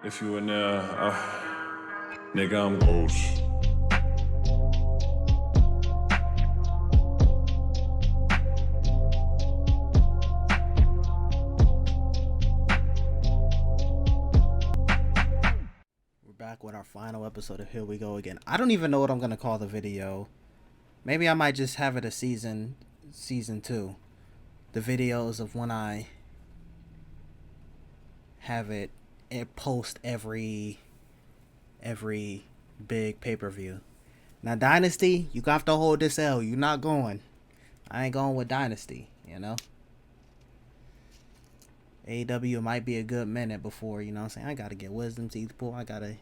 If you in there, nigga, I'm ghost. We're back with our final episode of Here We Go Again. I don't even know what I'm gonna call the video. Maybe I might just have it a season 2. The videos of when I have it post every big pay-per-view. Now Dynasty, you got to hold this L. You're not going. I ain't going with Dynasty, you know. AEW might be a good minute before, you know what I'm saying, I gotta get wisdom teeth pulled. I gotta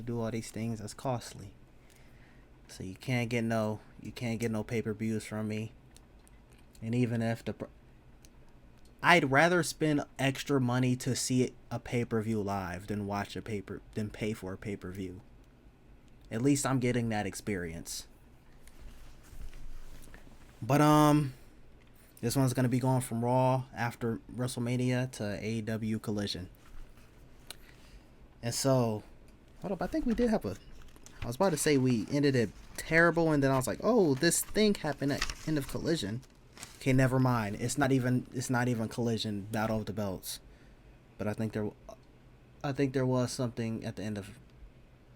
do all these things that's costly. So you can't get no pay-per-views from me. And even if I'd rather spend extra money to see a pay-per-view live than pay for a pay-per-view. At least I'm getting that experience. But this one's gonna be going from Raw after WrestleMania to AEW Collision. And so, hold up, I think we did have I was about to say we ended it terrible, and then I was like, oh, this thing happened at end of Collision. Okay, never mind. It's not even Collision, Battle of the Belts. But I think there was something at the end of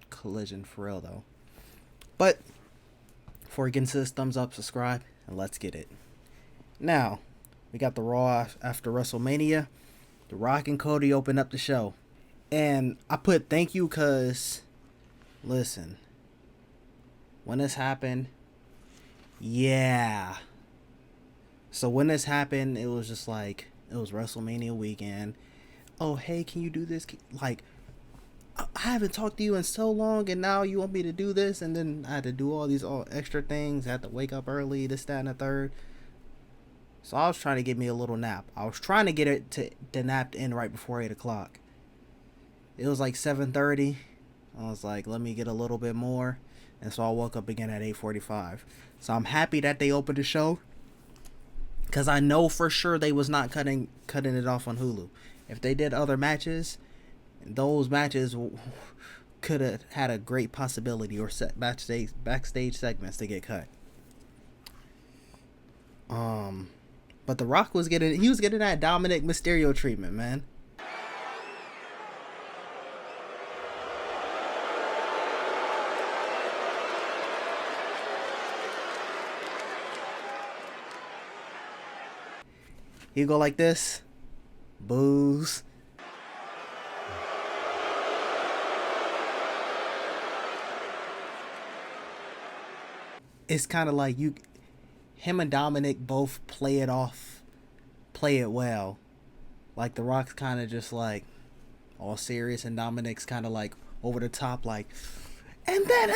Collision for real though. But before we get into this, thumbs up, subscribe, and let's get it. Now, we got the Raw after WrestleMania. The Rock and Cody opened up the show. And I put thank you because, listen, when this happened, yeah. So when this happened, it was just like, it was WrestleMania weekend. Oh, hey, can you do this? Like, I haven't talked to you in so long, and now you want me to do this? And then I had to do all these extra things. I had to wake up early, this, that, and the third. So I was trying to get me a little nap. I was trying to get it to nap in right before 8 o'clock. It was like 7:30. I was like, let me get a little bit more. And so I woke up again at 8:45. So I'm happy that they opened the show, because I know for sure they was not cutting it off on Hulu. If they did other matches, those matches could have had a great possibility, or set backstage segments to get cut. But The Rock was getting that Dominic Mysterio treatment, man. He'd go like this, boos. It's kind of like him and Dominic both play it well. Like The Rock's kind of just like all serious, and Dominic's kind of like over the top, like, and then,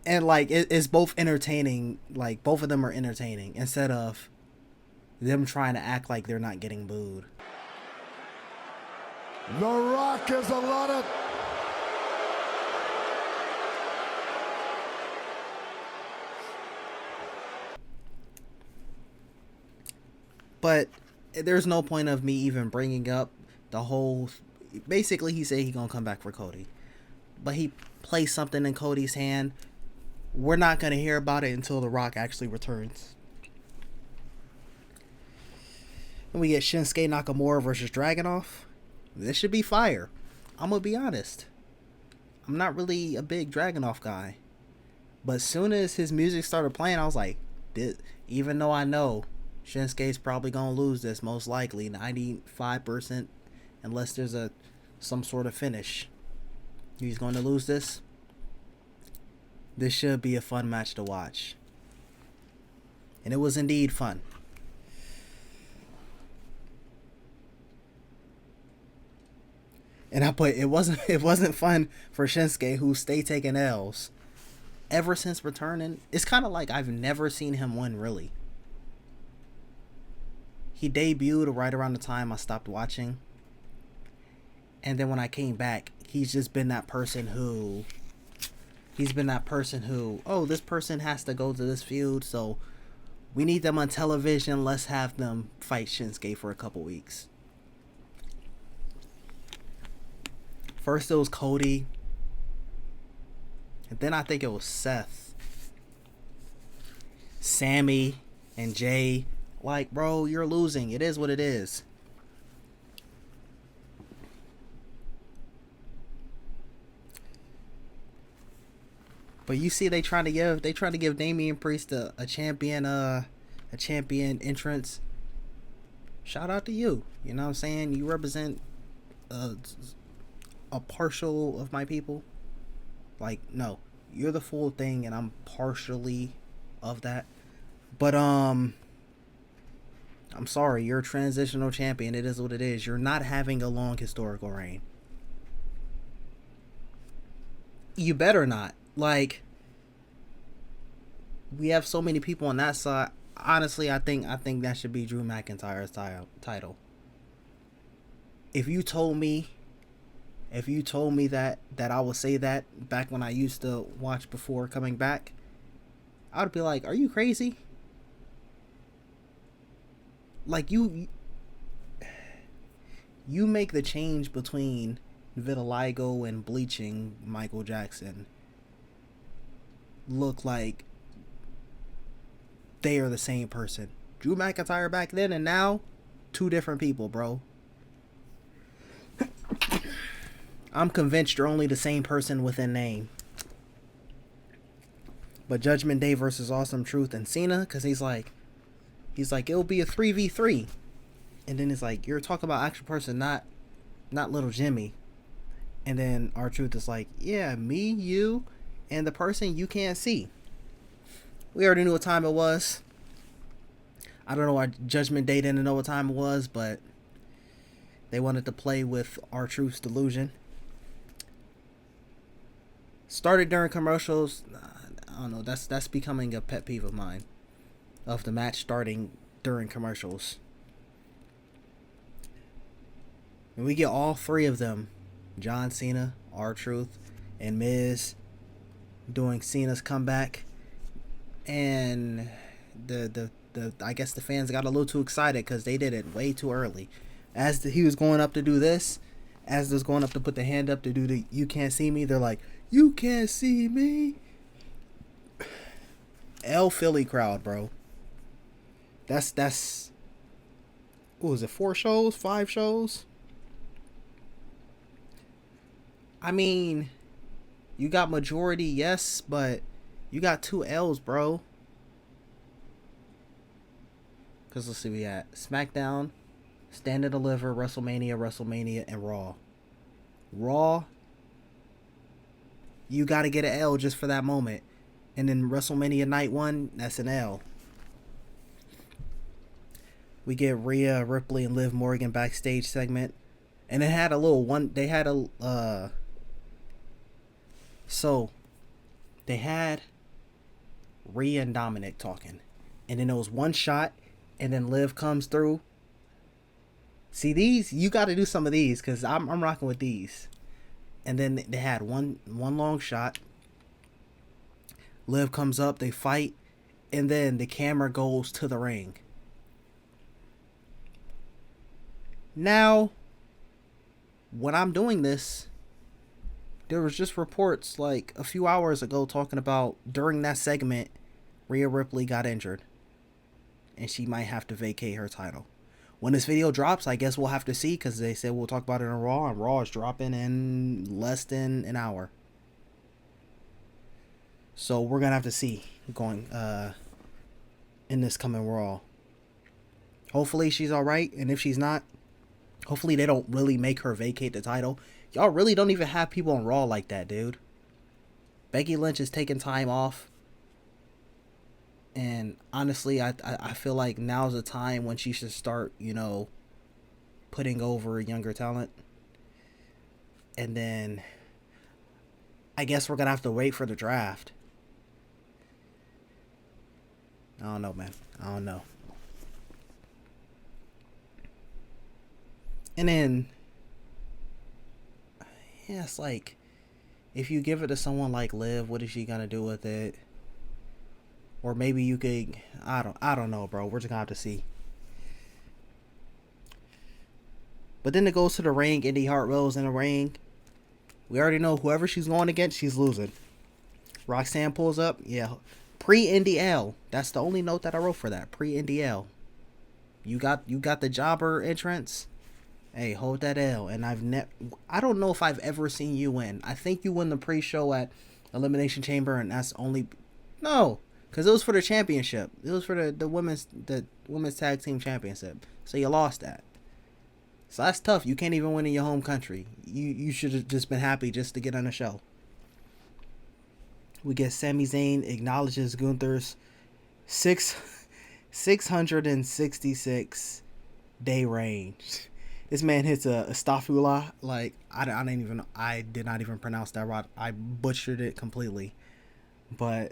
and like it's both entertaining. Like both of them are entertaining instead of them trying to act like they're not getting booed. The Rock is a lot of... But there's no point of me even bringing up the whole... Basically, he said he's going to come back for Cody. But he placed something in Cody's hand. We're not going to hear about it until The Rock actually returns. And we get Shinsuke Nakamura versus Dragunov. This should be fire. I'm going to be honest. I'm not really a big Dragunov guy. But as soon as his music started playing, I was like, even though I know Shinsuke's probably going to lose this, most likely, 95%, unless there's some sort of finish, he's going to lose this. This should be a fun match to watch. And it was indeed fun. And I put, it wasn't fun for Shinsuke, who stayed taking L's ever since returning. It's kind of like I've never seen him win, really. He debuted right around the time I stopped watching. And then when I came back, he's been that person who, oh, this person has to go to this feud, so we need them on television. Let's have them fight Shinsuke for a couple weeks. First it was Cody. And then I think it was Seth. Sammy and Jay. Like, bro, you're losing. It is what it is. But you see, they trying to give Damian Priest a champion entrance. Shout out to you. You know what I'm saying? You represent a partial of my people. Like, no, you're the full thing, and I'm partially of that. But I'm sorry, you're a transitional champion. It is what it is. You're not having a long historical reign. You better not. Like, we have so many people on that side. Honestly, I think that should be Drew McIntyre's title. If you told me that I would say that back when I used to watch before coming back, I would be like, are you crazy? Like, you make the change between vitiligo and bleaching Michael Jackson look like they are the same person. Drew McIntyre back then and now, two different people, bro. I'm convinced you're only the same person within name. But Judgment Day versus Awesome Truth and Cena, because he's like, it'll be a 3v3. And then it's like, you're talking about actual person, not little Jimmy. And then R-Truth is like, yeah, me, you, and the person you can't see. We already knew what time it was. I don't know why Judgment Day didn't know what time it was, but they wanted to play with R-Truth's delusion. Started during commercials. I don't know. That's becoming a pet peeve of mine. Of the match starting during commercials. And we get all three of them. John Cena, R-Truth, and Miz doing Cena's comeback. And the I guess the fans got a little too excited because they did it way too early. As he was going up to do this, as he was going up to put the hand up to do the "You Can't See Me," they're like, "You can't see me." L Philly crowd, bro. That's what was it? 4 shows? 5 shows? I mean, you got majority, yes, but you got 2 L's, bro. Because let's see, we got Smackdown, Stand and Deliver, WrestleMania, and Raw. Raw, you got to get an L just for that moment. And then WrestleMania Night 1, that's an L. We get Rhea Ripley and Liv Morgan backstage segment. And it had a little one, they had a, so they had Rhea and Dominic talking. And then there was one shot, and then Liv comes through. See, these, you got to do some of these, because I'm rocking with these. And then they had one long shot. Liv comes up, they fight, and then the camera goes to the ring. Now, when I'm doing this, there was just reports like a few hours ago talking about during that segment, Rhea Ripley got injured. And she might have to vacate her title. When this video drops, I guess we'll have to see, because they said we'll talk about it on Raw, and Raw is dropping in less than an hour. So we're going to have to see going in this coming Raw. Hopefully she's alright, and if she's not, hopefully they don't really make her vacate the title. Y'all really don't even have people on Raw like that, dude. Becky Lynch is taking time off. And honestly, I feel like now's the time when she should start, putting over younger talent. And then I guess we're going to have to wait for the draft. I don't know, man. I don't know. And then, yeah, it's like, if you give it to someone like Liv, what is she going to do with it? Or maybe you could, I don't know, bro. We're just gonna have to see. But then it goes to the ring. Indy Hartwell's in the ring. We already know whoever she's going against, she's losing. Roxanne pulls up. Yeah. Pre-Indy L. That's the only note that I wrote for that. Pre-Indy L. You got the jobber entrance. Hey, hold that L. And I don't know if I've ever seen you win. I think you won the pre-show at Elimination Chamber, and that's only... No, because it was for the championship. It was for the women's tag team championship. So you lost that. So that's tough. You can't even win in your home country. You should have just been happy just to get on the show. We get Sami Zayn acknowledges Gunther's 666 day reign. This man hits a Stafula. Like, I did not even pronounce that right. I butchered it completely. But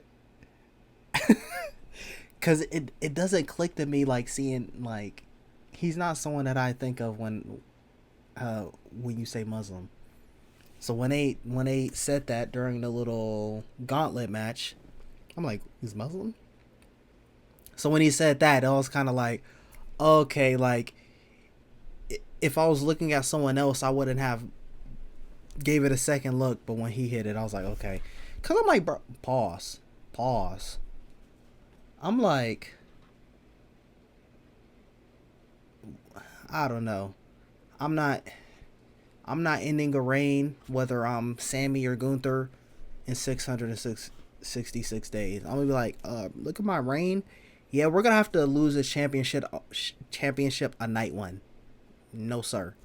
because it doesn't click to me, like, seeing, like, he's not someone that I think of when you say Muslim. So when they said that during the little gauntlet match, I'm like, he's Muslim? So when he said that, I was kind of like, okay, like, if I was looking at someone else, I wouldn't have gave it a second look. But when he hit it, I was like, okay. Because I'm like, bro, pause. I'm like, I don't know. I'm not ending a reign, whether I'm Sammy or Gunther, in 666 days. I'm gonna be like, look at my reign. Yeah, we're gonna have to lose this championship a night one. No, sir.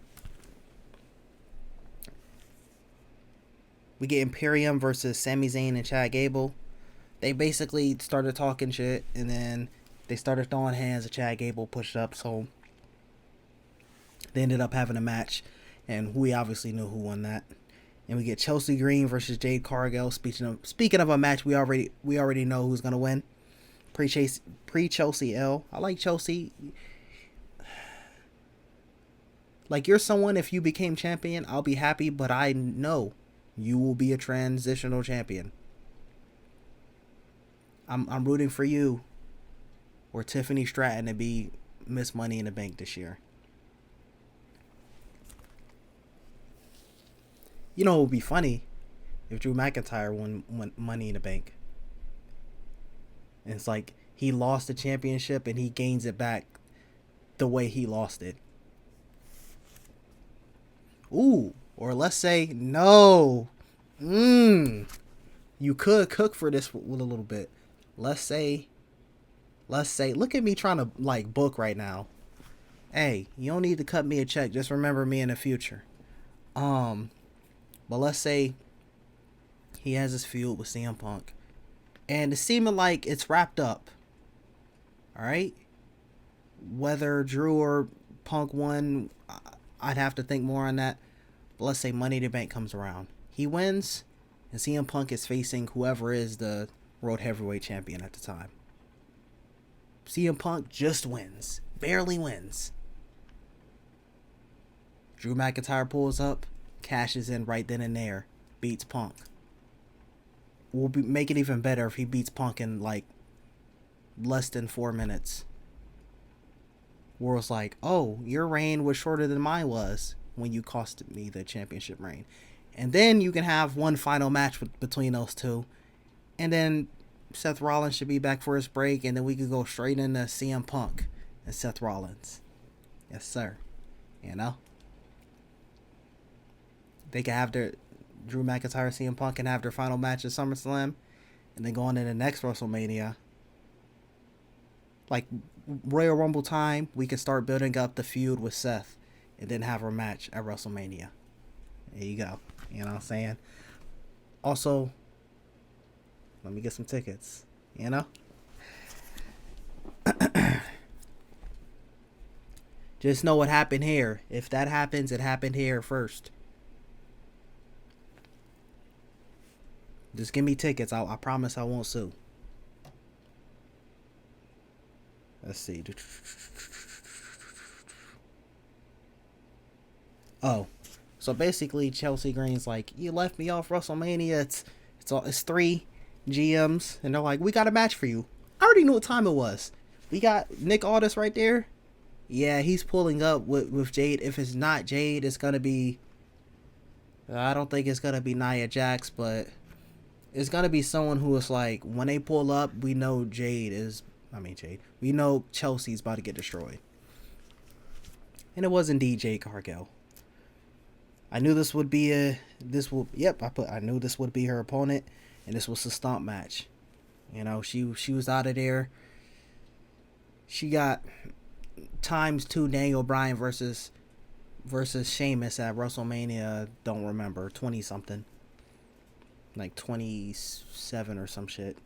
We get Imperium versus Sami Zayn and Chad Gable. They basically started talking shit, and then they started throwing hands, and Chad Gable pushed up, so they ended up having a match, and we obviously knew who won that. And we get Chelsea Green versus Jade Cargill. Speaking of a match, we already know who's gonna win. Pre-Chelsea L. I like Chelsea. Like, you're someone, if you became champion, I'll be happy, but I know you will be a transitional champion. I'm rooting for you or Tiffany Stratton to be Miss Money in the Bank this year. You know, it would be funny if Drew McIntyre won Money in the Bank. And it's like he lost the championship and he gains it back the way he lost it. Ooh, or let's say no. You could cook for this with a little bit. Let's say, look at me trying to, like, book right now. Hey, you don't need to cut me a check. Just remember me in the future. But let's say he has this feud with CM Punk, and it's seeming like it's wrapped up. All right. Whether Drew or Punk won, I'd have to think more on that. But let's say Money in the Bank comes around. He wins, and CM Punk is facing whoever is the World Heavyweight Champion at the time. CM Punk just wins. Barely wins. Drew McIntyre pulls up, cashes in right then and there, beats Punk. Make it even better if he beats Punk in, like, less than 4 minutes. World's like, oh, your reign was shorter than mine was when you cost me the championship reign. And then you can have one final match between those two. And then Seth Rollins should be back for his break. And then we could go straight into CM Punk and Seth Rollins. Yes, sir. You know? They can have their... Drew McIntyre, CM Punk can have their final match at SummerSlam. And then go on to the next WrestleMania. Like, Royal Rumble time, we can start building up the feud with Seth. And then have our match at WrestleMania. There you go. You know what I'm saying? Also, let me get some tickets. You know? Just know what happened here. If that happens, it happened here first. Just give me tickets. I promise I won't sue. Let's see. Oh. So basically, Chelsea Green's like, you left me off WrestleMania. It's 3 GMs, and they're like, we got a match for you. I already knew what time it was. We got Nick Aldis right there. Yeah, he's pulling up with Jade. If it's not Jade, it's gonna be I don't think it's gonna be Nia Jax, but it's gonna be someone who is like, when they pull up, we know we know Chelsea's about to get destroyed. And it was indeed Jade Cargill. I knew this would be I knew this would be her opponent, and this was the stomp match. You know, she was out of there. She got ×2 Daniel Bryan versus Sheamus at WrestleMania, don't remember, 20 something. Like 27 or some shit.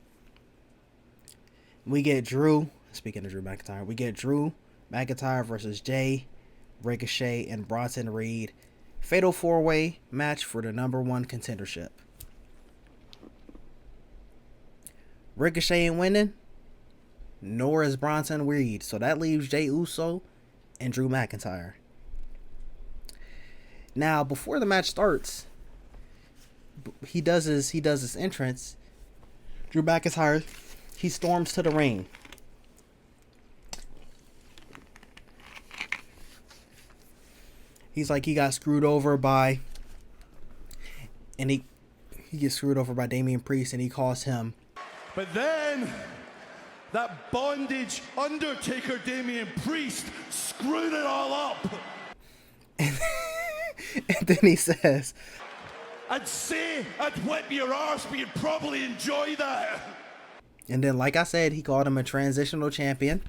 We get Drew, speaking of Drew McIntyre, we get Drew McIntyre versus Jay, Ricochet, and Bronson Reed. Fatal 4-way match for the #1 contendership. Ricochet ain't winning, nor is Bronson Reed. So that leaves Jey Uso and Drew McIntyre. Now, before the match starts, he does his entrance. Drew McIntyre, he storms to the ring. He's like, he got screwed over by, and he gets screwed over by Damian Priest, and he calls him. But then, that bondage Undertaker Damian Priest screwed it all up. And then he says, I'd say I'd whip your arse, but you'd probably enjoy that. And then, like I said, he called him a transitional champion.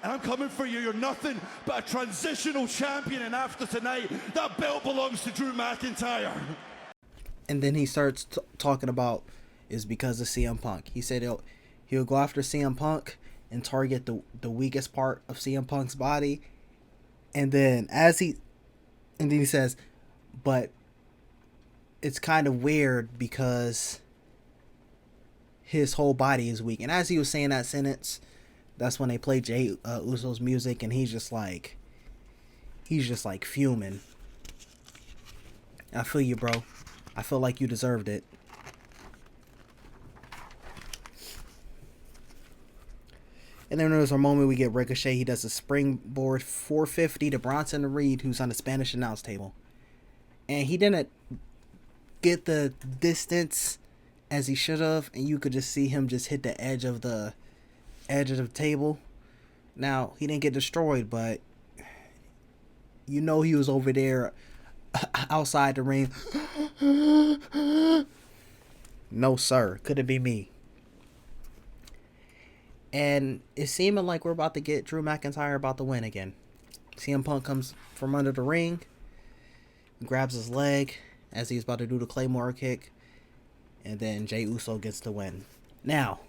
And I'm coming for you. You're nothing but a transitional champion. And after tonight, that belt belongs to Drew McIntyre. And then he starts talking about is because of CM Punk. He said he'll go after CM Punk and target the weakest part of CM Punk's body. And then he says, but it's kind of weird because his whole body is weak. And as he was saying that sentence, that's when they played Jey Uso's music, and he's just like fuming. I feel you, bro. I feel like you deserved it. And then there's a moment we get Ricochet. He does a springboard 450 to Bronson Reed, who's on the Spanish announce table. And he didn't get the distance as he should have, and you could just see him just hit the edge of the table. Now, he didn't get destroyed, but you know he was over there outside the ring. No, sir. Could it be me? And it's seeming like we're about to get Drew McIntyre about to win again. CM Punk comes from under the ring, grabs his leg as he's about to do the Claymore kick, and then Jey Uso gets the win. Now,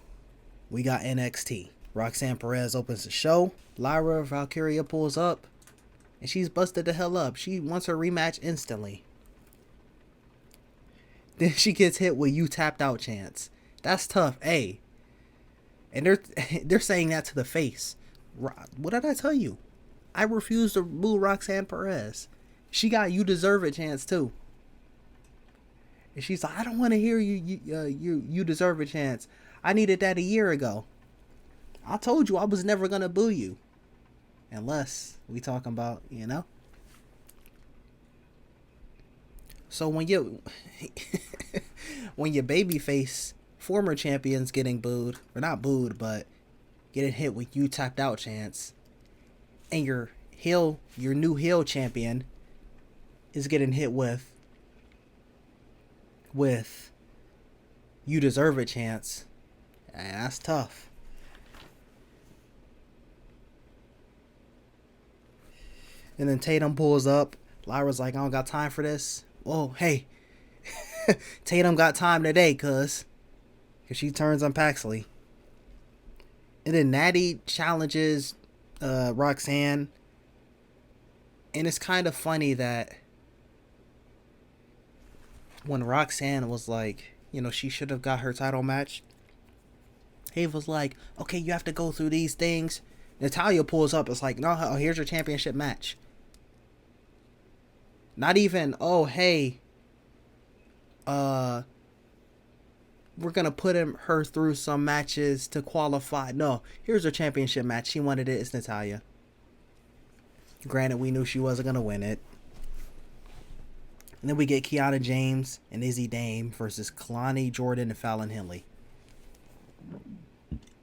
we got NXT. Roxanne Perez opens the show. Lyra Valkyria pulls up, and she's busted the hell up. She wants her rematch instantly. Then she gets hit with "you tapped out" chants. That's tough, A. And they're saying that to the face. What did I tell you? I refuse to boo Roxanne Perez. She got "you deserve it" chants too. And she's like, I don't want to hear you deserve it chants. I needed that a year ago. I told you I was never gonna boo you. Unless we talking about, you know. So when your babyface former champions getting booed, or not booed, but getting hit with "you tapped out" chants, and your new heel champion is getting hit with "you deserve it" chants, that's tough. And then Tatum pulls up. Lyra's like, I don't got time for this. Whoa, hey. Tatum got time today, cuz she turns on Paxley. And then Natty challenges Roxanne. And it's kind of funny that when Roxanne was like, you know, she should have got her title match, Dave was like, okay, you have to go through these things. Natalya pulls up. It's like, no, here's your championship match. Not even, oh, hey, we're going to put her through some matches to qualify. No, here's her championship match. She wanted it. It's Natalya. Granted, we knew she wasn't going to win it. And then we get Kiana James and Izzy Dame versus Kalani Jordan and Fallon Henley.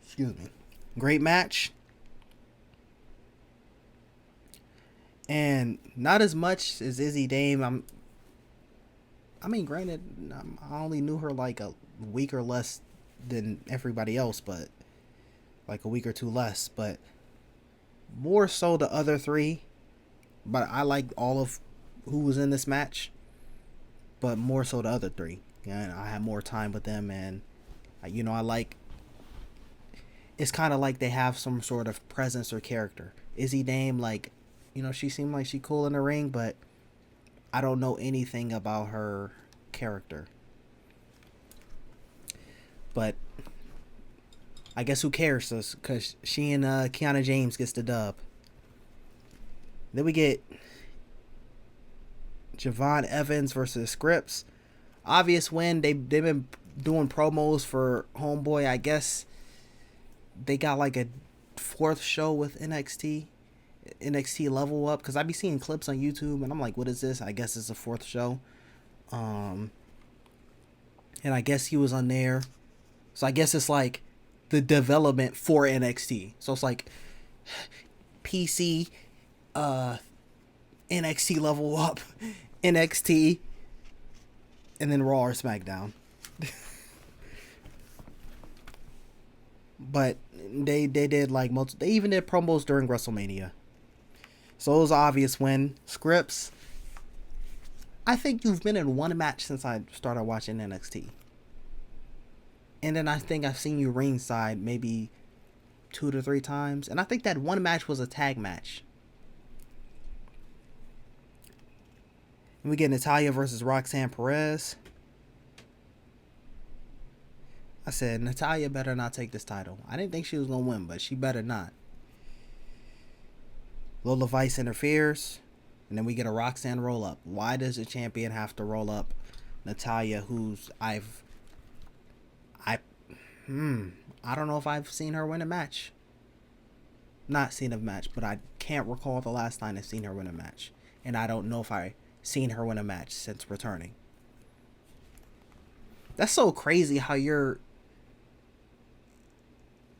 Excuse me. Great match. And not as much as Izzy Dame. I mean, granted, I only knew her like a week or less than everybody else, but like a week or two less. But more so the other three. But I liked all of who was in this match. But more so the other three. And I had more time with them. And, you know, I like... It's kind of like they have some sort of presence or character. Izzy Dame, like, you know, she seemed like she cool in the ring, but I don't know anything about her character. But I guess who cares? Because she and Kiana James gets the dub. Then we get Javon Evans versus Scripps. Obvious win. They've been doing promos for Homeboy. I guess they got like a 4th show with NXT Level Up, because I be seeing clips on YouTube and I'm like, what is this? I guess it's a 4th show. And I guess he was on there. So I guess it's like the development for NXT. So it's like PC, NXT Level Up, NXT, and then Raw or SmackDown. But they did like they even did promos during WrestleMania. So it was an obvious win. Scripps, I think you've been in one match since I started watching NXT. And then I think I've seen you ringside maybe 2 to 3 times. And I think that one match was a tag match. And we get Natalya versus Roxanne Perez. I said, Natalya better not take this title. I didn't think she was going to win, but she better not. Lola Vice interferes. And then we get a Roxanne roll up. Why does the champion have to roll up Natalya, who's I don't know if I've seen her win a match. Not seen a match, but I can't recall the last time I've seen her win a match. And I don't know if I've seen her win a match since returning. That's so crazy how you're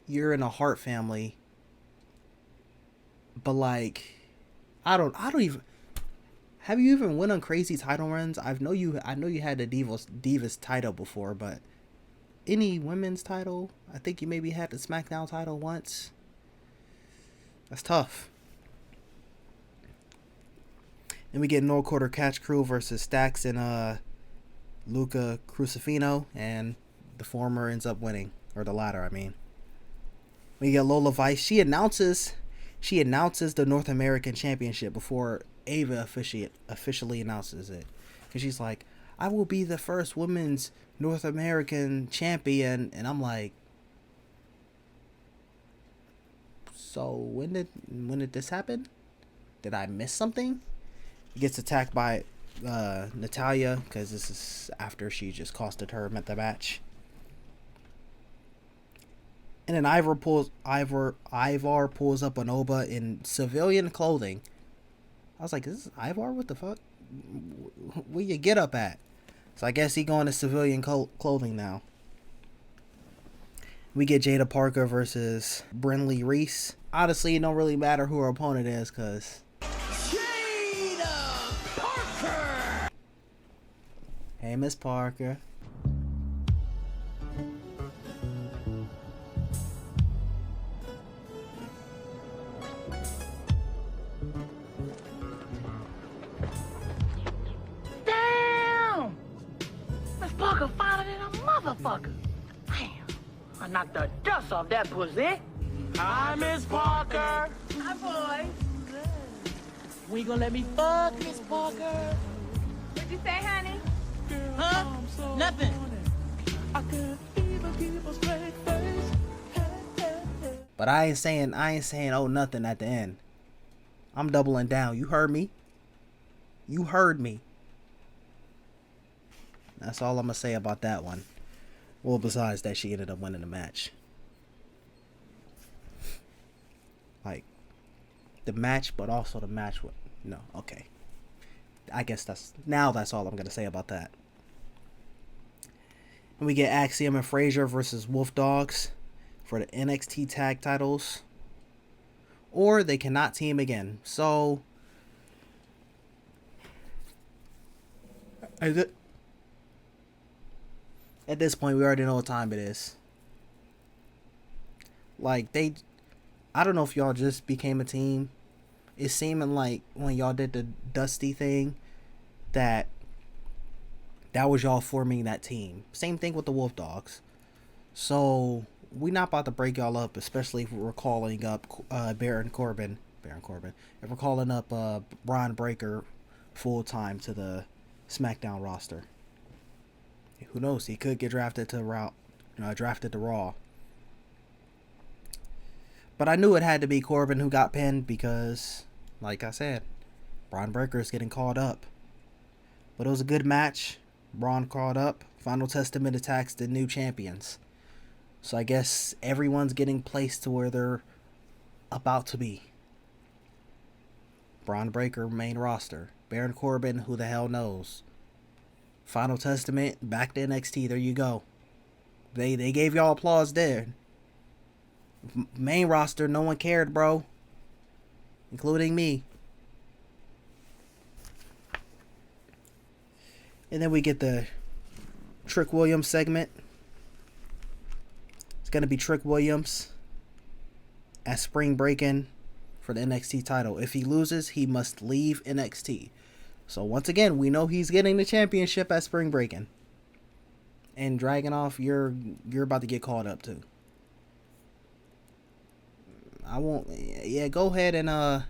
in a Hart family, but like I don't even have you even went on crazy title runs? I know you had the Divas title before, but any women's title? I think you maybe had the Smackdown title once. That's tough. Then we get No Quarter Catch Crew versus Stax and Luca Crucifino, and the former ends up winning, or the latter, I mean. We get Lola Vice. She announces the North American Championship before Ava officially announces it, because she's like, I will be the first women's North American champion, and I'm like, so when did this happen? Did I miss something? He gets attacked by Natalya, because this is after she just costed her at the match. And then Ivar pulls up on Oba in civilian clothing. I was like, is this Ivar? What the fuck? Where you get up at? So I guess he going to civilian clothing now. We get Jada Parker versus Brinley Reese. Honestly, it don't really matter who her opponent is, because Jada Parker! Hey, Miss Parker. Damn! Miss Parker finer than a motherfucker. Damn. I knocked the dust off that pussy. Hi, Miss Parker! Hi, boy. We gonna let me fuck, Miss Parker? What'd you say, honey? Huh? Nothing. But I ain't saying oh nothing at the end. I'm doubling down. You heard me. You heard me. That's all I'm gonna say about that one. Well, besides that, she ended up winning the match. Like the match, but also the match with okay. I guess that's all I'm gonna say about that. And we get Axiom and Frazier versus Wolf Dogs for the NXT tag titles, or they cannot team again. So at this point, we already know what time it is. Like, I don't know if y'all just became a team. It's seeming like when y'all did the Dusty thing, that was y'all forming that team. Same thing with the Wolf Dogs. So we're not about to break y'all up, especially if we're calling up Baron Corbin. If we're calling up Braun Breaker full time to the SmackDown roster. Who knows? He could get drafted to Raw. But I knew it had to be Corbin who got pinned because, like I said, Braun Breaker is getting called up. But it was a good match. Braun called up. Final Testament attacks the new champions. So I guess everyone's getting placed to where they're about to be. Braun Breaker, main roster. Baron Corbin, who the hell knows. Final Testament, back to NXT. There you go. They gave y'all applause there. Main roster, no one cared, bro. Including me. And then we get the Trick Williams segment. It's going to be Trick Williams at Spring Breakin' for the NXT title. If he loses, he must leave NXT. So once again, we know he's getting the championship at Spring Breakin'. And Dragunov, you're about to get called up too. I won't. Yeah, go ahead and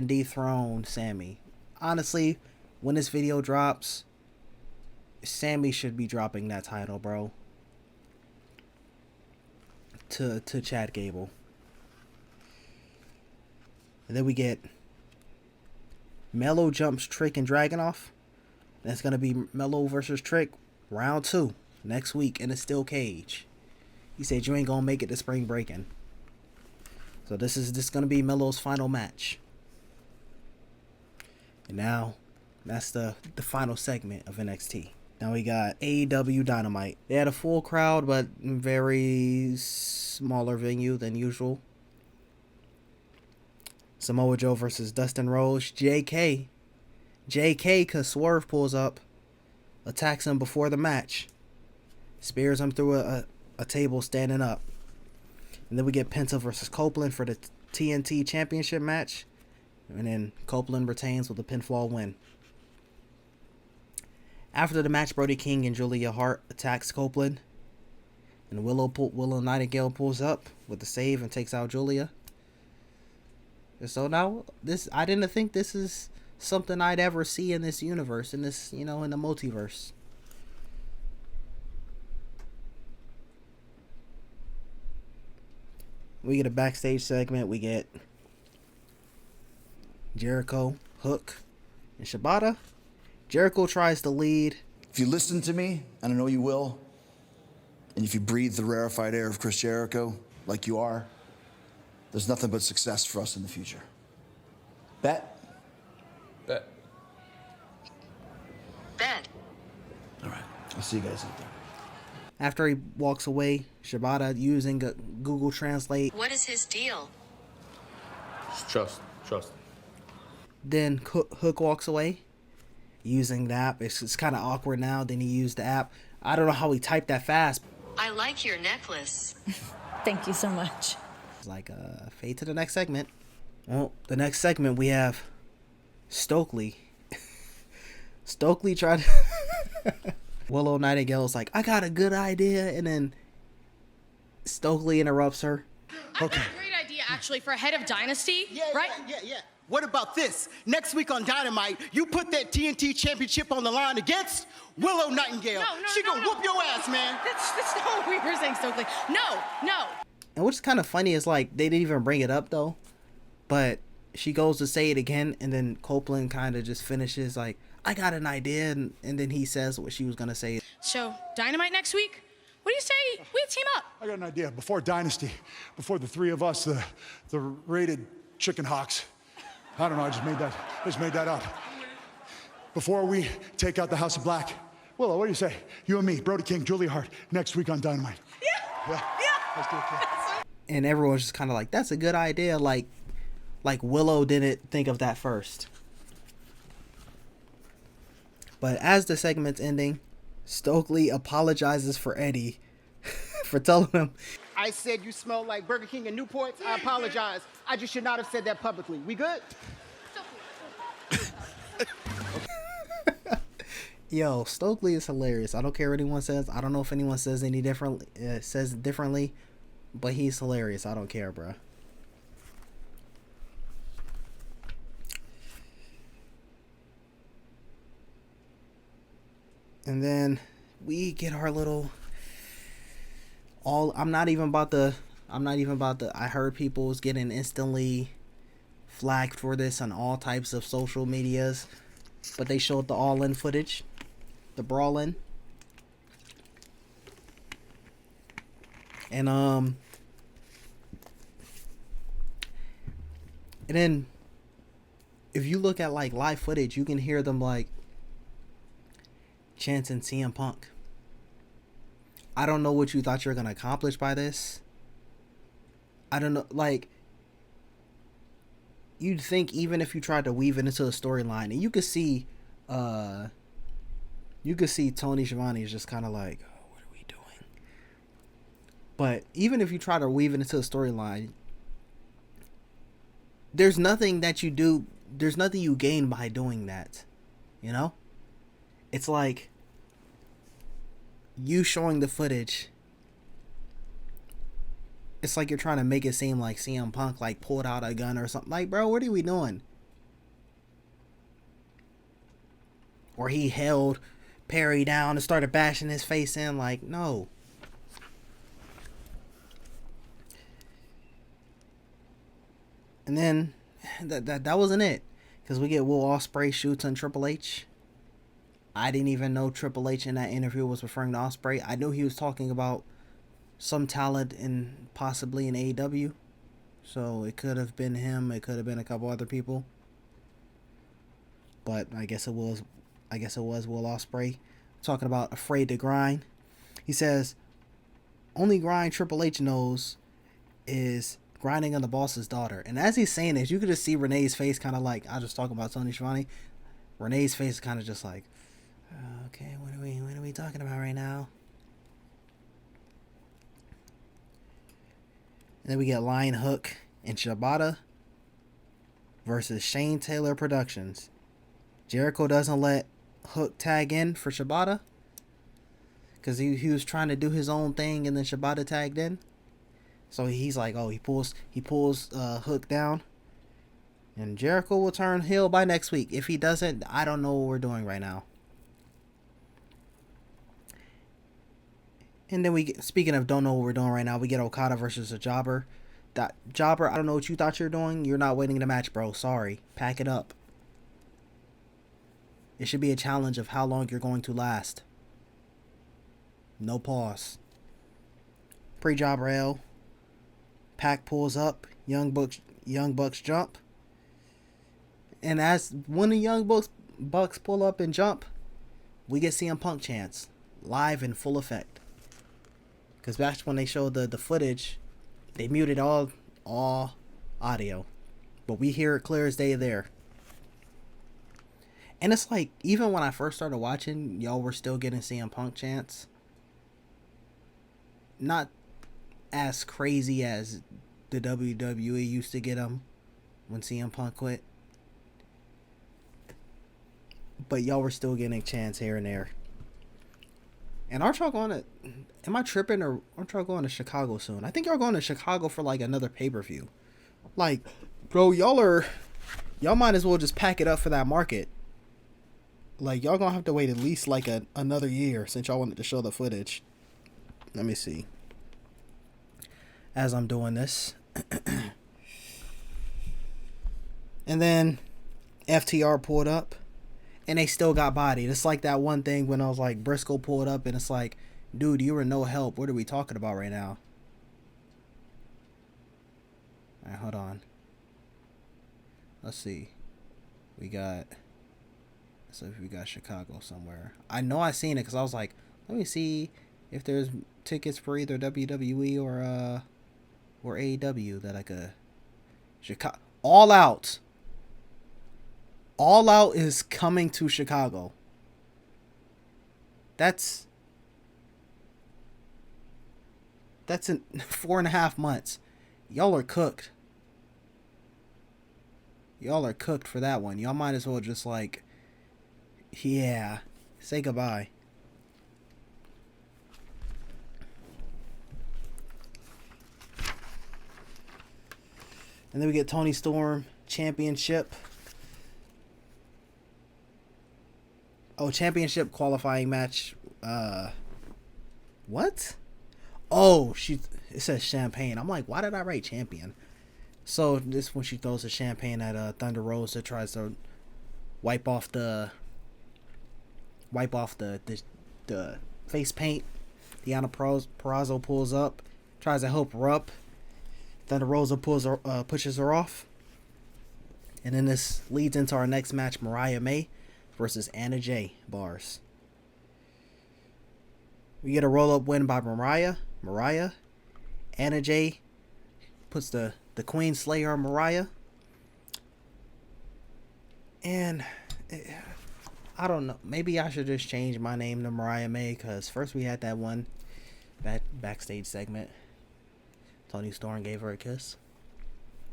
dethrone Sammy. Honestly, when this video drops, Sammy should be dropping that title, bro. To Chad Gable. And then we get Melo jumps Trick and Dragunov. That's gonna be Melo versus Trick, round 2 next week in a steel cage. He said you ain't gonna make it to Spring Breakin'. So this is gonna be Melo's final match. And now that's the final segment of NXT. Now we got AEW Dynamite. They had a full crowd, but very smaller venue than usual. Samoa Joe versus Dustin Rhodes. JK, cause Swerve pulls up, attacks him before the match, spears him through a table standing up. And then we get Penta versus Copeland for the TNT Championship match. And then Copeland retains with a pinfall win. After the match, Brody King and Julia Hart attacks Copeland. And Willow Nightingale pulls up with the save and takes out Julia. And so now, I didn't think this is something I'd ever see in this universe, in this, in the multiverse. We get a backstage segment. We get Jericho, Hook, and Shibata. Jericho tries to lead. If you listen to me, and I know you will, and if you breathe the rarefied air of Chris Jericho, like you are, there's nothing but success for us in the future. Bet? Bet. Bet. All right. I'll see you guys out there. After he walks away, Shibata using Google Translate. What is his deal? Trust. Then Hook walks away using the app. It's kind of awkward now. Then he used the app. I don't know how he typed that fast. I like your necklace. Thank you so much. It's like fade to the next segment. Well, the next segment we have Stokely. Stokely tried to... Willow Nightingale's like, I got a good idea, and then Stokely interrupts her. I've got a great idea, actually, for a head of Dynasty, right? Yeah. What about this? Next week on Dynamite, you put that TNT championship on the line against Willow Nightingale. She gonna whoop your ass, man. That's not what we were saying, Stokely. No. And what's kind of funny is, like, they didn't even bring it up, though. But she goes to say it again, and then Copeland kind of just finishes, like, I got an idea, and then he says what she was going to say. So, Dynamite next week? What do you say we team up? I got an idea. Before Dynasty, before the three of us, the rated chicken hawks, I don't know, I just made that up. Before we take out the House of Black, Willow, what do you say? You and me, Brody King, Julia Hart, next week on Dynamite. Yeah. Let's do it, kid. And everyone's just kind of like, that's a good idea. Like Willow didn't think of that first. But as the segment's ending, Stokely apologizes for Eddie for telling him, I said you smell like Burger King and Newports. I apologize. I just should not have said that publicly. We good? yo, Stokely is hilarious. I don't care what anyone says. I don't know if anyone says differently, but he's hilarious. I don't care, bro. And then we get our little I'm not even about the I heard people was getting instantly flagged for this on all types of social medias, but they showed the all-in footage, the Brawl-in. And then if you look at like live footage, you can hear them like chanting CM Punk. I don't know what you thought you were gonna accomplish by this. I don't know, like, you'd think even if you tried to weave it into the storyline, and you could see Tony Schiavone is just kind of like, oh, what are we doing? But even if you try to weave it into the storyline, there's nothing that you do, there's nothing you gain by doing that, you know? It's like you showing the footage. It's like you're trying to make it seem like CM Punk like pulled out a gun or something. Like, bro, what are we doing? Or he held Perry down and started bashing his face in. Like, no. And then that wasn't it, because we get Will Ospreay shoots on Triple H. I didn't even know Triple H in that interview was referring to Ospreay. I knew he was talking about some talent in possibly in AEW. So it could have been him. It could have been a couple other people. But I guess it was Will Ospreay talking about afraid to grind. He says, only grind Triple H knows is grinding on the boss's daughter. And as he's saying this, you could just see Renee's face kind of like, I was just talking about Tony Schiavone. Renee's face is kind of just like, okay, what are we talking about right now? And then we get Lion Hook and Shibata versus Shane Taylor Productions. Jericho doesn't let Hook tag in for Shibata because he was trying to do his own thing, and then Shibata tagged in. So he's like, oh, he pulls Hook down, and Jericho will turn heel by next week. If he doesn't, I don't know what we're doing right now. And then speaking of don't know what we're doing right now, we get Okada versus a Jobber. That Jobber, I don't know what you thought you were doing. You're not winning the match, bro. Sorry. Pack it up. It should be a challenge of how long you're going to last. No pause. Pre-Jobber L. Pac pulls up. Young Bucks jump. And as when the Young Bucks pull up and jump, we get CM Punk chants live in full effect. Because back when they showed the footage, they muted all audio. But we hear it clear as day there. And it's like, even when I first started watching, y'all were still getting CM Punk chants. Not as crazy as the WWE used to get them when CM Punk quit. But y'all were still getting chants here and there. And aren't y'all going to... Am I tripping, or aren't y'all going to Chicago soon? I think y'all going to Chicago for like another pay-per-view. Like, bro, y'all might as well just pack it up for that market. Like, y'all gonna have to wait at least like another year since y'all wanted to show the footage. Let me see. As I'm doing this. And then FTR pulled up. And they still got bodied. It's like that one thing when I was like, Briscoe pulled up, and it's like, dude, you were no help. What are we talking about right now? Alright, hold on. let's see. We got Chicago somewhere. I know I seen it because I was like, let me see if there's tickets for either WWE or AEW that I could. Chicago. All Out. All Out is coming to Chicago. That's in 4.5 months. Y'all are cooked. Y'all are cooked for that one. Y'all might as well just like, yeah, say goodbye. And then we get Toni Storm Championship. Oh, championship qualifying match. What? Oh, it says champagne. I'm like, why did I write champion? So this when she throws the champagne at Thunder Rosa, tries to wipe off the face paint. Deonna Purrazzo pulls up, tries to help her up. Thunder Rosa pushes her off. And then this leads into our next match, Mariah May versus Anna Jay Bars. We get a roll-up win by Mariah. Anna Jay puts the Queen Slayer on Mariah. And I don't know. Maybe I should just change my name to Mariah May, because first we had that one backstage segment. Toni Storm gave her a kiss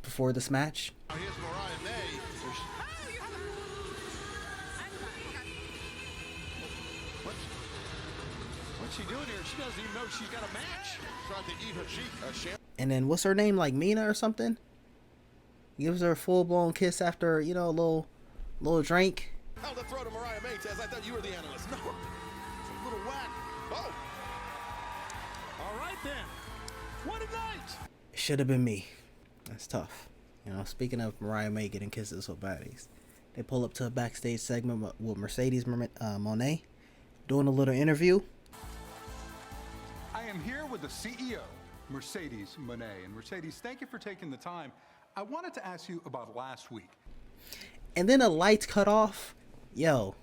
before this match. Now here's Mariah May. What's she doing here? She doesn't even know she's got a match. Trying to eat her cheek. And then what's her name, like Mina or something? Gives her a full-blown kiss after, a little drink. Held the throw to Mariah May, Tez. I thought you were the analyst. No, it's a little whack. Oh. All right then. What a night. It should have been me. That's tough. Speaking of Mariah May getting kisses with baddies, they pull up to a backstage segment with Mercedes Moné doing a little interview. I am here with the CEO, Mercedes Moné. And Mercedes, thank you for taking the time. I wanted to ask you about last week. And then the lights cut off. Yo,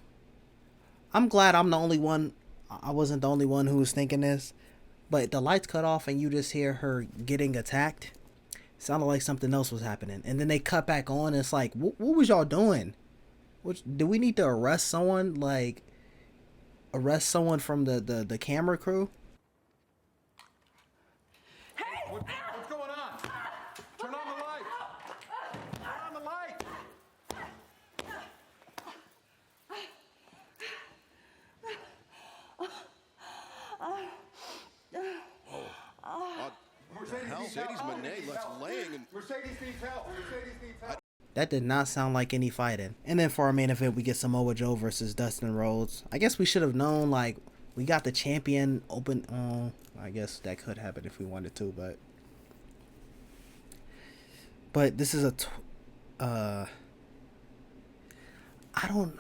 I'm glad I'm the only one. I wasn't the only one who was thinking this. But the lights cut off and you just hear her getting attacked. Sounded like something else was happening. And then they cut back on and it's like, what was y'all doing? Do we need to arrest someone? Like, arrest someone from the camera crew? What's going on? Turn on the light. Turn on the light. Mercedes Moné left laying. Mercedes needs help. Mercedes needs help. That did not sound like any fighting. And then for our main event, we get Samoa Joe versus Dustin Rhodes. I guess we should have known, like, we got the champion open. I guess that could happen if we wanted to, but this is I don't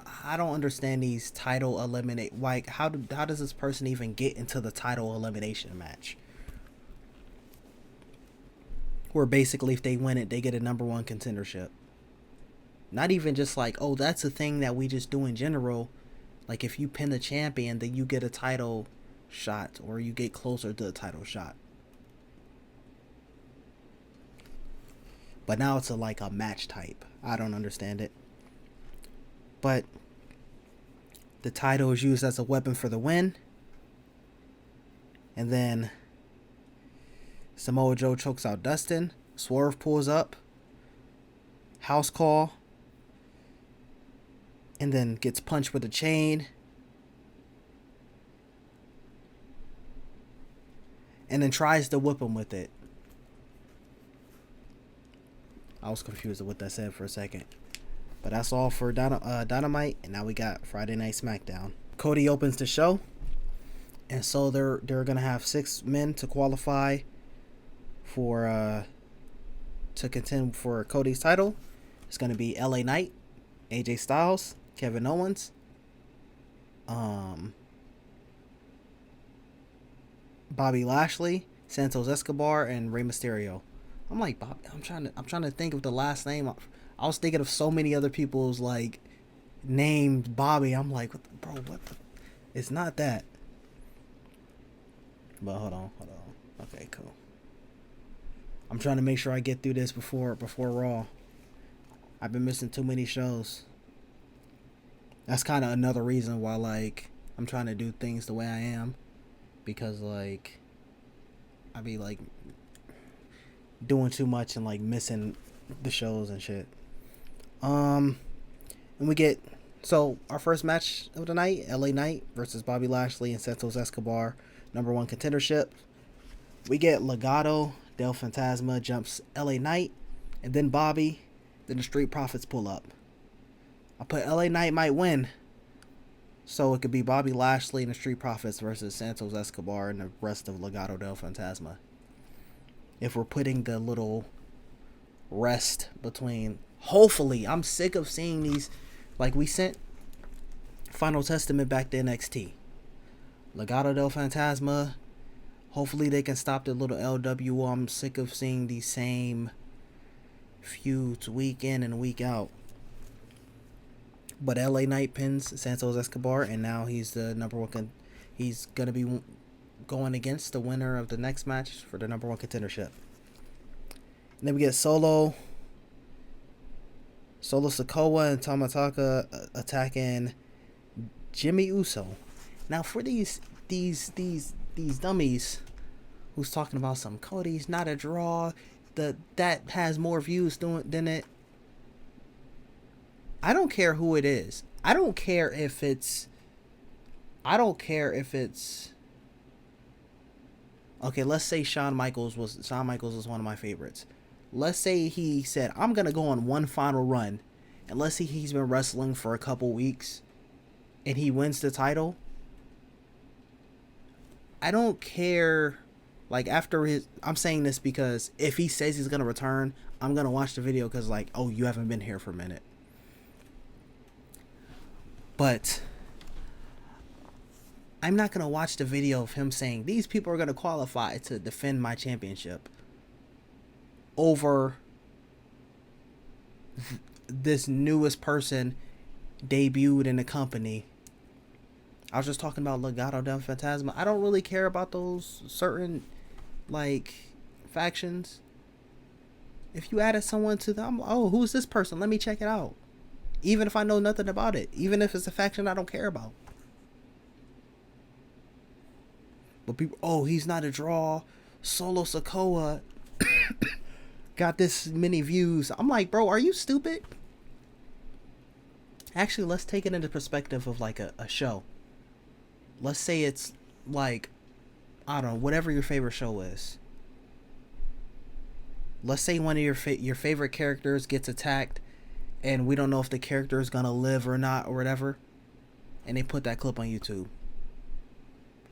understand these title eliminate. Like, how does this person even get into the title elimination match? Where basically if they win it, they get a #1 contendership. Not even just like, oh, that's a thing that we just do in general. Like, if you pin the champion, then you get a title shot, or you get closer to the title shot. But now it's like a match type. I don't understand it. But the title is used as a weapon for the win. And then Samoa Joe chokes out Dustin. Swerve pulls up. House call. And then gets punched with a chain. And then tries to whip him with it. I was confused at what that said for a second. But that's all for Dynamite. And now we got Friday Night Smackdown. Cody opens the show. And so they're going to have 6 men to qualify for to contend for Cody's title. It's going to be LA Knight, AJ Styles, Kevin Owens, Bobby Lashley, Santos Escobar, and Rey Mysterio. I'm like, Bob, I'm trying to think of the last name. I was thinking of so many other people's like named Bobby. I'm like, bro, what the? It's not that. But hold on. Okay, cool. I'm trying to make sure I get through this before Raw. I've been missing too many shows. That's kind of another reason why, like, I'm trying to do things the way I am. Because, like, I be, like, doing too much and, like, missing the shows and shit. And we get... So, our first match of the night, LA Knight versus Bobby Lashley and Santos Escobar, #1 contendership. We get Legado del Fantasma jumps LA Knight, and then Bobby, then the Street Profits pull up. I put LA Knight might win, so it could be Bobby Lashley and the Street Profits versus Santos Escobar and the rest of Legado del Fantasma. If we're putting the little rest between... Hopefully, I'm sick of seeing these... Like, we sent Final Testament back to NXT. Legado del Fantasma. Hopefully they can stop the little LWO. I'm sick of seeing these same feuds week in and week out. But LA Knight pins Santos Escobar, and now he's the #1. He's going to be going against the winner of the next match for the #1 contendership. And then we get Solo Sikoa and Tamataka attacking Jimmy Uso. Now for these dummies who's talking about some Cody's not a draw, that has more views than it. I don't care who it is. I don't care if it's okay, let's say Shawn Michaels was one of my favorites. Let's say he said, I'm going to go on one final run. And let's say he's been wrestling for a couple weeks and he wins the title. I don't care. Like, I'm saying this because if he says he's going to return, I'm going to watch the video because, like, oh, you haven't been here for a minute. But I'm not going to watch the video of him saying, these people are going to qualify to defend my championship over this newest person debuted in the company. I was just talking about Legado del Fantasma. I don't really care about those certain, like, factions. If you added someone to them, oh, who's this person? Let me check it out. Even if I know nothing about it. Even if it's a faction I don't care about. But people, oh, he's not a draw. Solo Sikoa got this many views. I'm like, bro, are you stupid? Actually, let's take it into perspective of like a show. Let's say it's like, I don't know, whatever your favorite show is. Let's say one of your favorite characters gets attacked and we don't know if the character is going to live or not or whatever. And they put that clip on YouTube.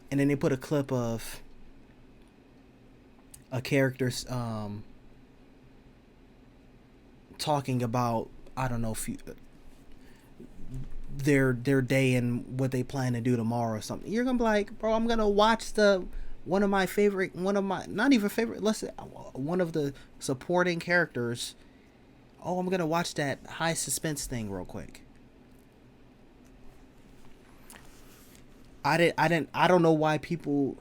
And then they put a clip of a character's talking about, I don't know, their day and what they plan to do tomorrow or something. You're gonna be like, bro, I'm gonna watch one of the supporting characters. Oh, I'm gonna watch that high suspense thing real quick. I don't know why people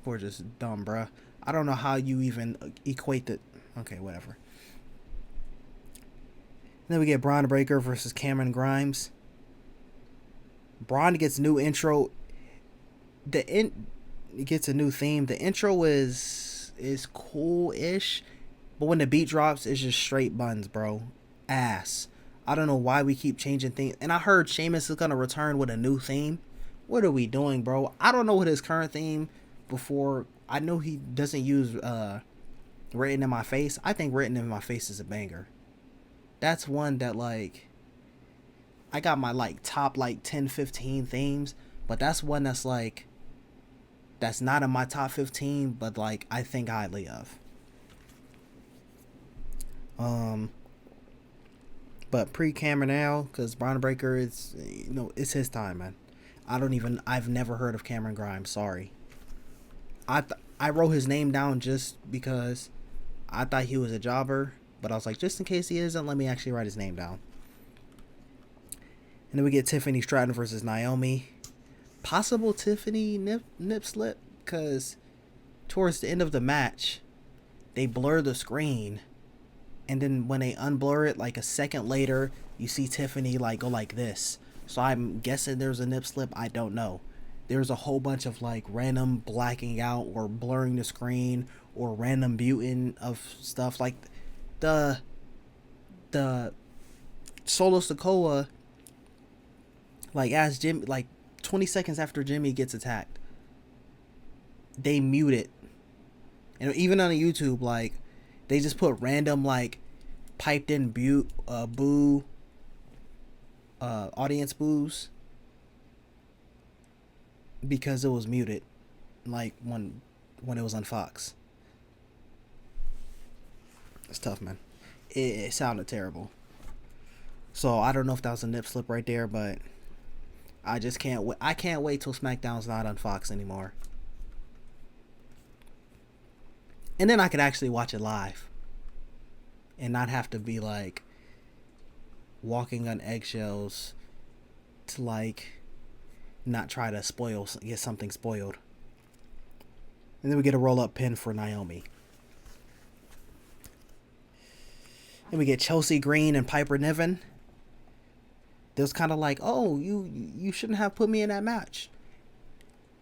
are just dumb, bruh. I don't know how you even equate it. Okay, whatever. And then we get Braun Breaker versus Cameron Grimes. Braun gets new intro. It gets a new theme. The intro is cool-ish, but when the beat drops, it's just straight buns, bro. Ass. I don't know why we keep changing things. And I heard Sheamus is gonna return with a new theme. What are we doing, bro? I don't know what his current theme before. I know he doesn't use Written in My Face. I think Written in My Face is a banger. That's one that, like, I got my, like, top, like, 10, 15 themes. But that's one that's, like, that's not in my top 15, but, like, I think highly of. But pre-camera now, because Braun Breaker is, it's his time, man. I've never heard of Cameron Grimes, sorry. I wrote his name down just because I thought he was a jobber. But I was like, just in case he isn't, let me actually write his name down. And then we get Tiffany Stratton versus Naomi. Possible Tiffany nip slip, because towards the end of the match, they blur the screen. And then when they unblur it, like a second later, you see Tiffany like go like this. So I'm guessing there's a nip slip. I don't know. There's a whole bunch of like random blacking out or blurring the screen or random muting of stuff. Like the Solo Sikoa, like as Jimmy, like 20 seconds after Jimmy gets attacked, they mute it. And even on YouTube, like they just put random like piped in boo audience boos because it was muted, like when it was on Fox. It's tough, man. It sounded terrible. So I don't know if that was a nip slip right there, but I just can't wait. I can't wait till SmackDown's not on Fox anymore, and then I could actually watch it live and not have to be like walking on eggshells to like not try to get something spoiled. And then we get a roll-up pin for Naomi. And we get Chelsea Green and Piper Niven. It was kind of like, oh, you shouldn't have put me in that match.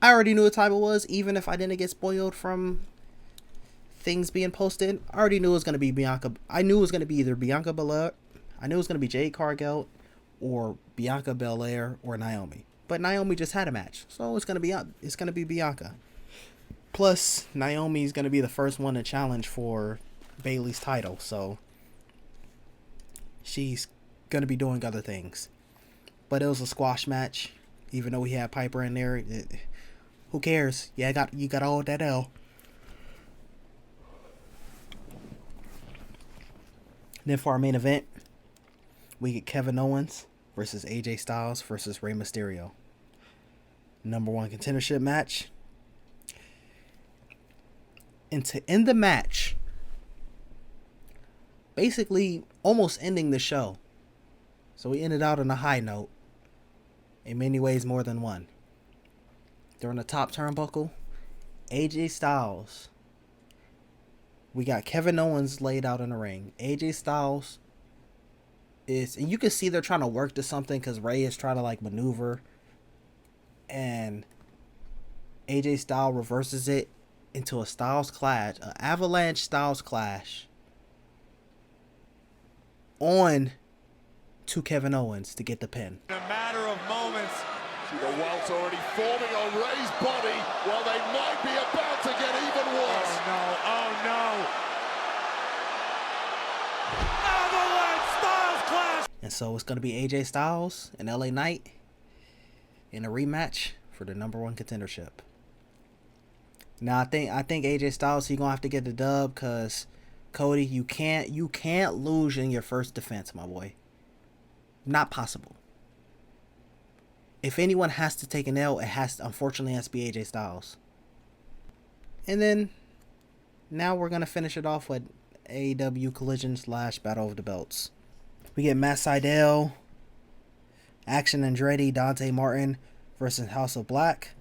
I already knew what time it was, even if I didn't get spoiled from things being posted. I already knew it was going to be Bianca. I knew it was going to be either Bianca Belair. I knew it was going to be Jade Cargill or Bianca Belair or Naomi. But Naomi just had a match, so it's going to be Bianca. Plus, Naomi's going to be the first one to challenge for Bayley's title, so she's going to be doing other things. But it was a squash match, even though we had Piper in there. Who cares? Yeah, you got all that L. Then for our main event, we get Kevin Owens versus AJ Styles versus Rey Mysterio. Number 1 contendership match. And to end the match, basically almost ending the show. So we ended out on a high note. In many ways more than one. During the top turnbuckle, AJ Styles. We got Kevin Owens laid out in the ring. AJ Styles is, and you can see they're trying to work to something because Rey is trying to like maneuver. And AJ Styles reverses it into a Styles clash, an avalanche Styles clash on to Kevin Owens to get the pin. In a matter of moments, see the welts already forming on Rey's body. Well, they might be about to get even worse. Oh no! Avalanche Styles clash. And so it's gonna be AJ Styles and LA Knight in a rematch for the number 1 contendership. Now I think AJ Styles, he's gonna have to get the dub because Cody, you can't lose in your first defense, my boy. Not possible. If anyone has to take an L, unfortunately has to be AJ Styles. And then now we're gonna finish it off with AEW Collision / Battle of the Belts. We get Matt Sydal, Action Andretti, Dante Martin versus House of Black.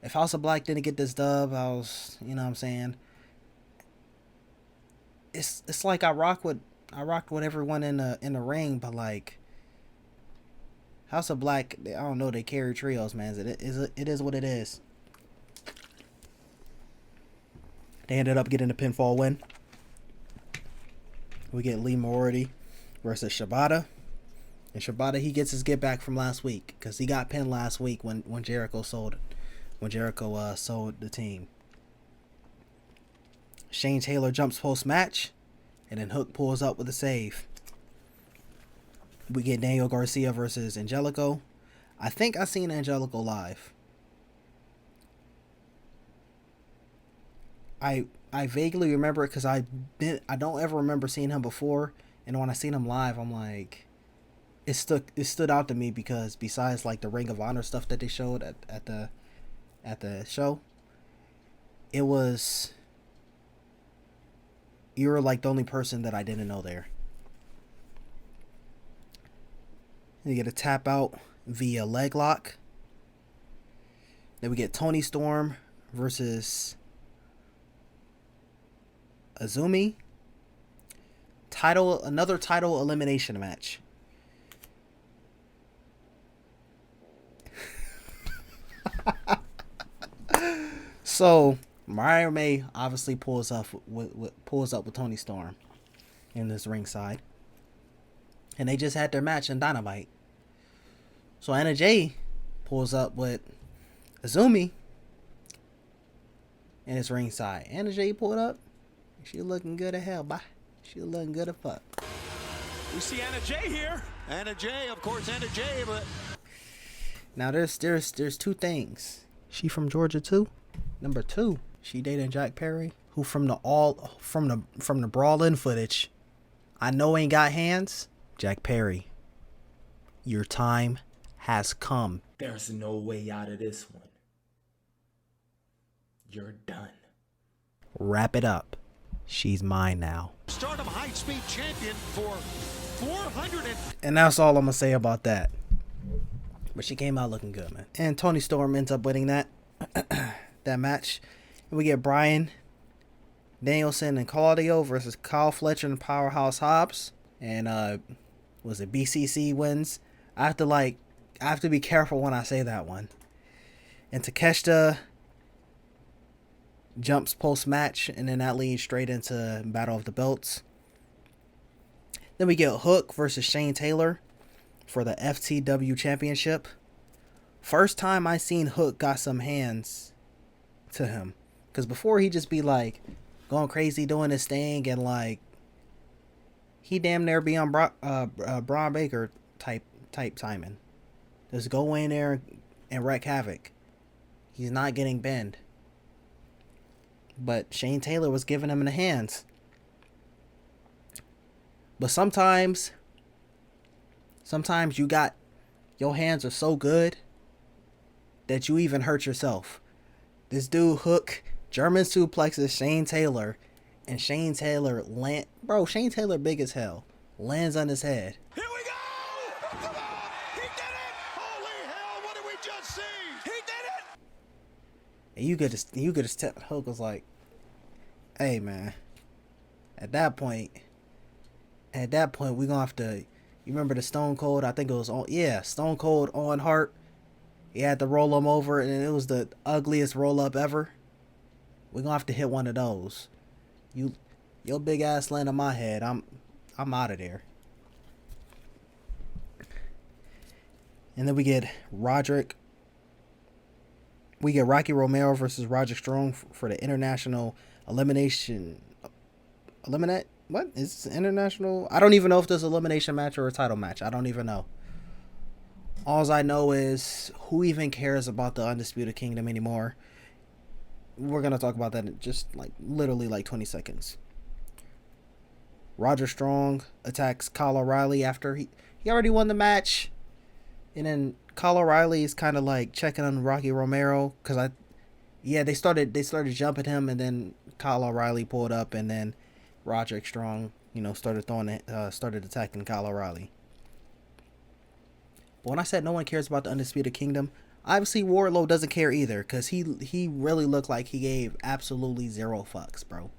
If House of Black didn't get this dub, I was, you know what I'm saying? It's like I rock with everyone in the ring, but like House of Black, I don't know, they carry trios, man. It is what it is. They ended up getting a pinfall win. We get Lee Moriarty versus Shibata. And Shibata, he gets his get back from last week because he got pinned last week when Jericho sold the team. Shane Taylor jumps post-match, and then Hook pulls up with a save. We get Daniel Garcia versus Angelico. I think I seen Angelico live. I vaguely remember it because I don't ever remember seeing him before, and when I seen him live, I'm like, it stood out to me because besides like the Ring of Honor stuff that they showed at the show, it was You're like the only person that I didn't know there. You get a tap out via leg lock. Then we get Toni Storm versus Azumi. Another title elimination match. So Mariah May obviously pulls up with Toni Storm in this ringside, and they just had their match in Dynamite. So Anna Jay pulls up with Azumi in his ringside. Anna Jay pulled up. She looking good as hell, bye. She looking good as fuck. We see Anna Jay here. Anna Jay, of course, Anna Jay, but now there's two things. She from Georgia too. Number two, she dating Jack Perry, who from the Brawl footage, I know ain't got hands. Jack Perry, your time has come. There's no way out of this one. You're done. Wrap it up. She's mine now. Stardom High Speed Champion for 400 and that's all I'm gonna say about that. But she came out looking good, man. And Toni Storm ends up winning that that match. And we get Bryan Danielson and Claudio versus Kyle Fletcher and Powerhouse Hobbs. And was it BCC wins? I have to be careful when I say that one. And Takeshita jumps post-match, and then that leads straight into Battle of the Belts. Then we get Hook versus Shane Taylor for the FTW Championship. First time I seen Hook got some hands to him. Because before he just be like going crazy doing his thing, and like he damn near be on Braun Baker type timing. Just go in there and wreak havoc. He's not getting bent. But Shane Taylor was giving him in the hands. But sometimes you got, your hands are so good that you even hurt yourself. This dude Hook German suplexes Shane Taylor, and Shane Taylor Shane Taylor big as hell, lands on his head. Here we go! Come on! He did it! Holy hell, what did we just see? He did it! And you could just tell Hook was like, hey man, at that point we're gonna have to, you remember the Stone Cold, I think it was Stone Cold on Hart. He had to roll him over, and it was the ugliest roll up ever. We're gonna have to hit one of those. Your big ass land on my head. I'm out of there. And then we get Rocky Romero versus Roderick Strong for the international elimination. What is this international? I don't even know if this is an elimination match or a title match. I don't even know. All I know is, who even cares about the Undisputed Kingdom anymore? We're going to talk about that in just literally 20 seconds. Roderick Strong attacks Kyle O'Reilly after he already won the match. And then Kyle O'Reilly is kind of like checking on Rocky Romero, because they started jumping him, and then Kyle O'Reilly pulled up, and then Roderick Strong, started attacking Kyle O'Reilly. But when I said no one cares about the Undisputed Kingdom, obviously Wardlow doesn't care either, because he really looked like he gave absolutely zero fucks, bro.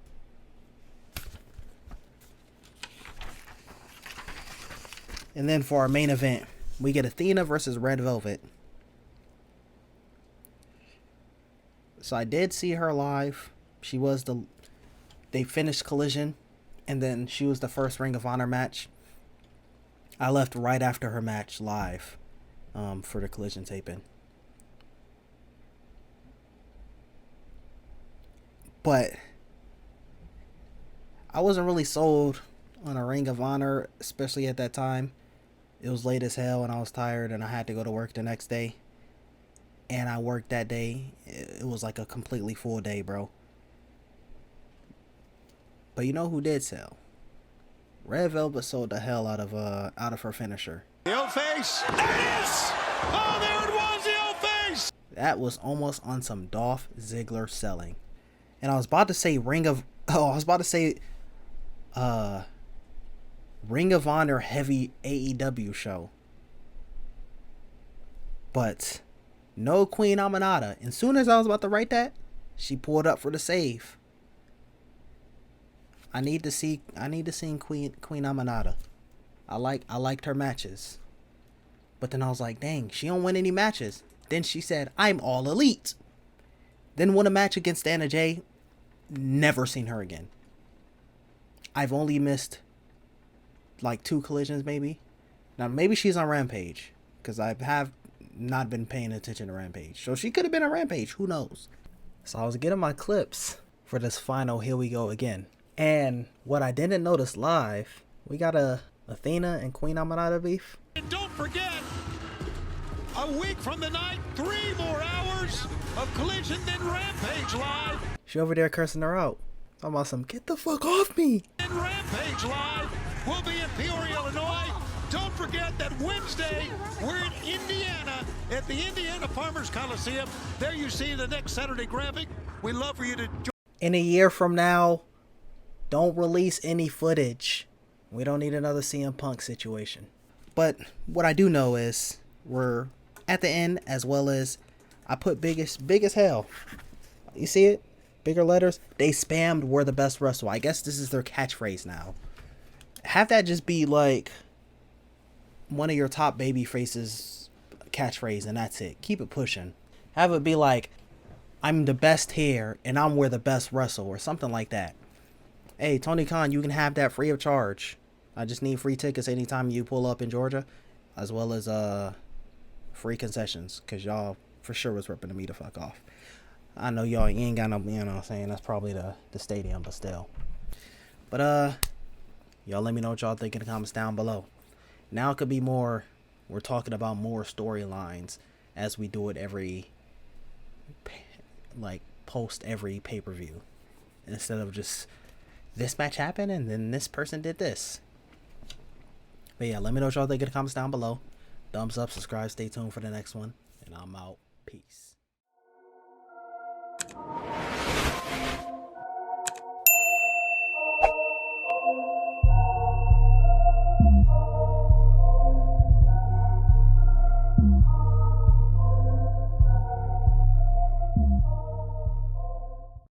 And then for our main event, we get Athena versus Red Velvet. So I did see her live. They finished Collision, and then she was the first Ring of Honor match. I left right after her match live for the Collision taping. But I wasn't really sold on a Ring of Honor, especially at that time. It was late as hell, and I was tired, and I had to go to work the next day. And I worked that day. It was like a completely full day, bro. But you know who did sell? Red Velvet sold the hell out of her finisher. The old face. There it is. Oh, there it was, the old face. That was almost on some Dolph Ziggler selling. And I was about to say Ring of Honor heavy AEW show. But no Queen Aminata. And soon as I was about to write that, she pulled up for the save. I need to see Queen Aminata. I liked her matches. But then I was like, dang, she don't win any matches. Then she said, I'm all elite. Then won a match against Anna Jay. Never seen her again. I've only missed like 2 collisions maybe. Now maybe she's on Rampage, because I have not been paying attention to Rampage. So she could have been on Rampage. Who knows? So I was getting my clips for this final Here We Go Again. And what I didn't notice live, we got a Athena and Queen Aminata beef. And don't forget, a week from the night, 3 more hours of Collision, then Rampage Live. She over there cursing her out. Talking about some, get the fuck off me. And Rampage Live will be in Peoria, Illinois. Don't forget that Wednesday, we're in Indiana at the Indiana Farmers Coliseum. There you see the next Saturday graphic. We'd love for you to join. In a year from now, don't release any footage. We don't need another CM Punk situation. But what I do know is we're at the end, as well as I put big as hell. You see it? Bigger letters. They spammed "We're the best wrestler." I guess this is their catchphrase now. Have that just be like one of your top baby faces catchphrase, and that's it. Keep it pushing. Have it be like, I'm the best here and I'm where the best wrestle, or something like that. Hey, Tony Khan, you can have that free of charge. I just need free tickets anytime you pull up in Georgia, as well as free concessions, because y'all for sure was ripping me the fuck off. I know y'all ain't got no, you know what I'm saying, that's probably the stadium, but still. But y'all let me know what y'all think in the comments down below. Now it could be more, we're talking about more storylines as we do it every, like, post every pay-per-view, instead of just this match happened and then this person did this. But yeah, let me know what y'all think in the comments down below. Thumbs up, subscribe, stay tuned for the next one, and I'm out. Peace.